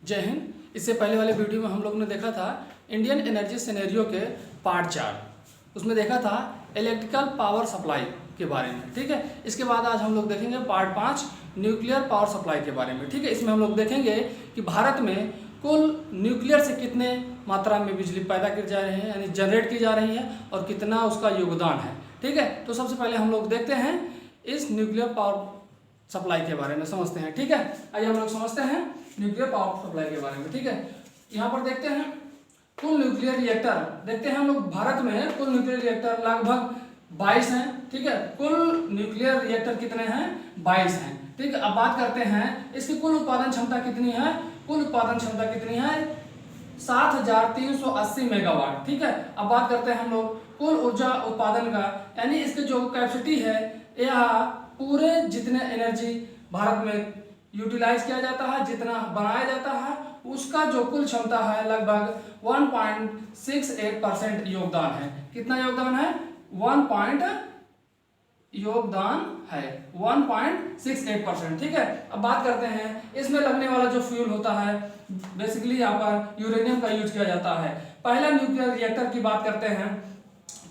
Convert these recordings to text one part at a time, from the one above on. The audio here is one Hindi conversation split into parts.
जय हिंद। इससे पहले वाले वीडियो में हम लोग ने देखा था इंडियन एनर्जी सिनेरियो के पार्ट 4, उसमें देखा था इलेक्ट्रिकल पावर सप्लाई के बारे में। ठीक है, इसके बाद आज हम लोग देखेंगे पार्ट 5 न्यूक्लियर पावर सप्लाई के बारे में। ठीक है, इसमें हम लोग देखेंगे कि भारत में कुल न्यूक्लियर से कितने मात्रा में बिजली पैदा की जा रही है, यानी जनरेट की जा रही है, और कितना उसका योगदान है। ठीक है, तो सबसे पहले हम लोग देखते हैं इस न्यूक्लियर पावर सप्लाई के बारे में समझते हैं। ठीक है, आइए हम लोग समझते हैं न्यूक्लियर पावर सप्लाई के बारे में। ठीक है, यहाँ पर देखते हैं कुल न्यूक्लियर रिएक्टर, देखते हैं हम लोग भारत में कुल न्यूक्लियर रिएक्टर लगभग 22 हैं। ठीक है, कुल न्यूक्लियर रिएक्टर कितने हैं? 22 हैं। ठीक है, अब बात करते हैं इसकी कुल उत्पादन क्षमता कितनी है। कुल उत्पादन क्षमता कितनी है? 7380 मेगावाट। ठीक है, अब बात करते हैं हम लोग कुल ऊर्जा उत्पादन का, यानी इसकी जो कैपेसिटी है, यह पूरे जितने एनर्जी भारत में यूटिलाइज किया जाता है, जितना बनाया जाता है, उसका जो कुल क्षमता है लगभग 1.68% योगदान है। कितना योगदान है? 1.68%। ठीक है, अब बात करते हैं इसमें लगने वाला जो फ्यूल होता है, बेसिकली यहाँ पर यूरेनियम का यूज किया जाता है। पहला न्यूक्लियर रिएक्टर की बात करते हैं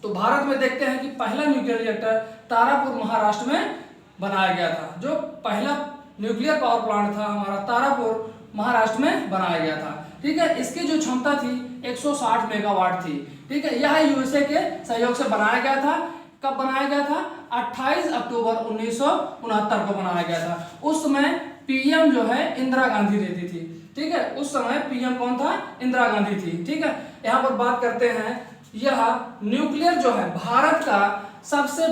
तो भारत में देखते हैं कि पहला न्यूक्लियर रिएक्टर तारापुर महाराष्ट्र में बनाया गया था। जो पहला न्यूक्लियर पावर प्लांट था हमारा तारापुर महाराष्ट्र में बनाया गया था। ठीक है, इसकी जो क्षमता थी 160 मेगावाट थी। ठीक है, यह यूएसए के सहयोग से बनाया गया था। कब बनाया गया था? 28 अक्टूबर 1969 को बनाया गया था। उस समय पीएम जो है इंदिरा गांधी रहती थी। ठीक है, उस समय पीएम कौन था? इंदिरा गांधी थी। ठीक है, यहाँ पर बात करते हैं, यह न्यूक्लियर जो है भारत का सबसे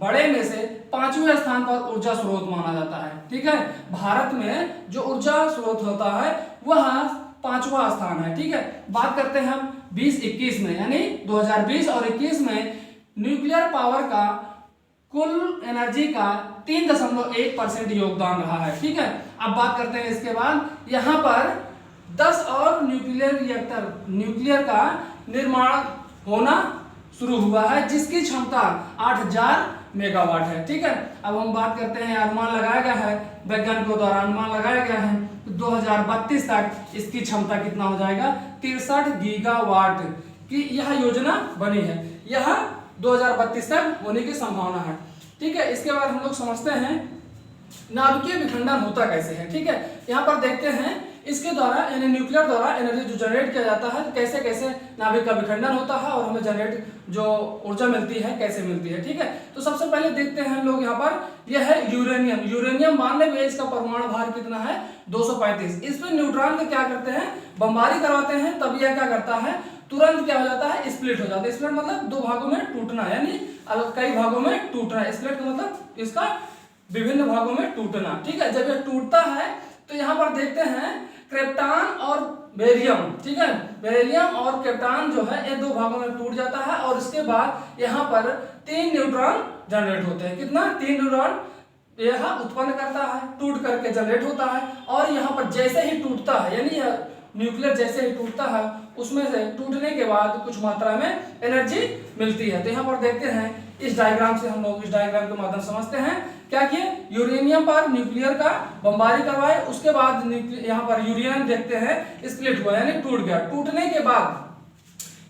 बड़े में से 5वें स्थान पर ऊर्जा स्रोत माना जाता है। ठीक है, भारत में जो ऊर्जा स्रोत होता है वह 5वां स्थान है। ठीक है, बात करते हैं हम 2021 में, यानी 2020 और 21 में न्यूक्लियर पावर का कुल एनर्जी का 3.1% योगदान रहा है। ठीक है, अब बात करते हैं इसके बाद यहाँ पर 10 और न्यूक्लियर का निर्माण होना शुरू हुआ है, जिसकी क्षमता 8000 मेगावाट है। ठीक है, अब हम बात करते हैं, अनुमान लगाया गया है, वैज्ञानिकों द्वारा अनुमान लगाया गया है 2032 तक इसकी क्षमता कितना हो जाएगा? 63 गीगावाट की यह योजना बनी है। यह 2032 तक होने की संभावना है। ठीक है, इसके बाद हम लोग समझते हैं नाभिकीय विखंडन होता कैसे है। ठीक है, यहाँ पर देखते हैं इसके द्वारा, यानी न्यूक्लियर द्वारा एनर्जी जो जनरेट किया जाता है, कैसे कैसे नाभिक का विखंडन होता है और हमें जनरेट जो ऊर्जा मिलती है कैसे मिलती है। ठीक है, तो सबसे पहले देखते हैं हम लोग यहाँ पर, यह है यूरेनियम मान लेंगे, इसका परमाणु भार कितना है? 235। इस पर न्यूट्रॉन के क्या करते हैं? बमबारी करवाते हैं, तब यह क्या करता है? तुरंत क्या हो जाता है? स्प्लिट हो जाता है। स्प्लिट मतलब दो भागों में टूटना, यानी कई भागों में टूटना। स्प्लिट का मतलब इसका विभिन्न भागों में टूटना। ठीक है, जब यह टूटता है तो यहाँ पर देखते हैं क्रिप्टॉन और बेरियम। ठीक है, बेरियम और क्रिप्टॉन जो है ये दो भागों में टूट जाता है, और इसके बाद यहाँ पर 3 न्यूट्रॉन जनरेट होते हैं। कितना? 3 न्यूट्रॉन यह उत्पन्न करता है, टूट करके जनरेट होता है। और यहाँ पर जैसे ही टूटता है, यानी यह न्यूक्लियर जैसे ही टूटता है, उसमें से टूटने के बाद कुछ मात्रा में एनर्जी मिलती है। तो यहाँ पर देखते हैं इस डायग्राम से, हम लोग इस डायग्राम के माध्यम समझते हैं क्या किए। यूरेनियम पर न्यूक्लियर का बमबारी करवाए, उसके बाद यहाँ पर यूरेनियम देखते हैं स्प्लिट हुआ, यानी टूट गया। टूटने के बाद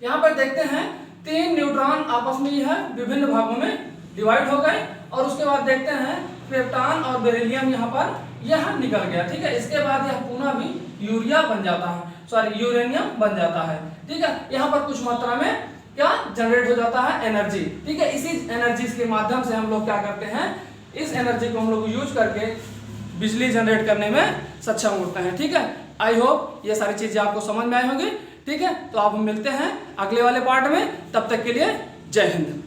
यहाँ पर देखते हैं 3 न्यूट्रॉन आपस में यह विभिन्न भागों में डिवाइड हो गए, और उसके बाद देखते हैं क्रिप्टॉन और बेरिलियम यहाँ पर यह निकल गया। ठीक है, इसके बाद यह पुनः भी यूरेनियम बन जाता है। ठीक है, यहाँ पर कुछ मात्रा में क्या जनरेट हो जाता है? एनर्जी। ठीक है, इसी एनर्जी के माध्यम से हम लोग क्या करते हैं, इस एनर्जी को हम लोग यूज करके बिजली जनरेट करने में सक्षम होते हैं। ठीक है, आई होप ये सारी चीजें आपको समझ में आई होंगी। ठीक है, तो आप हम मिलते हैं अगले वाले पार्ट में, तब तक के लिए जय हिंद।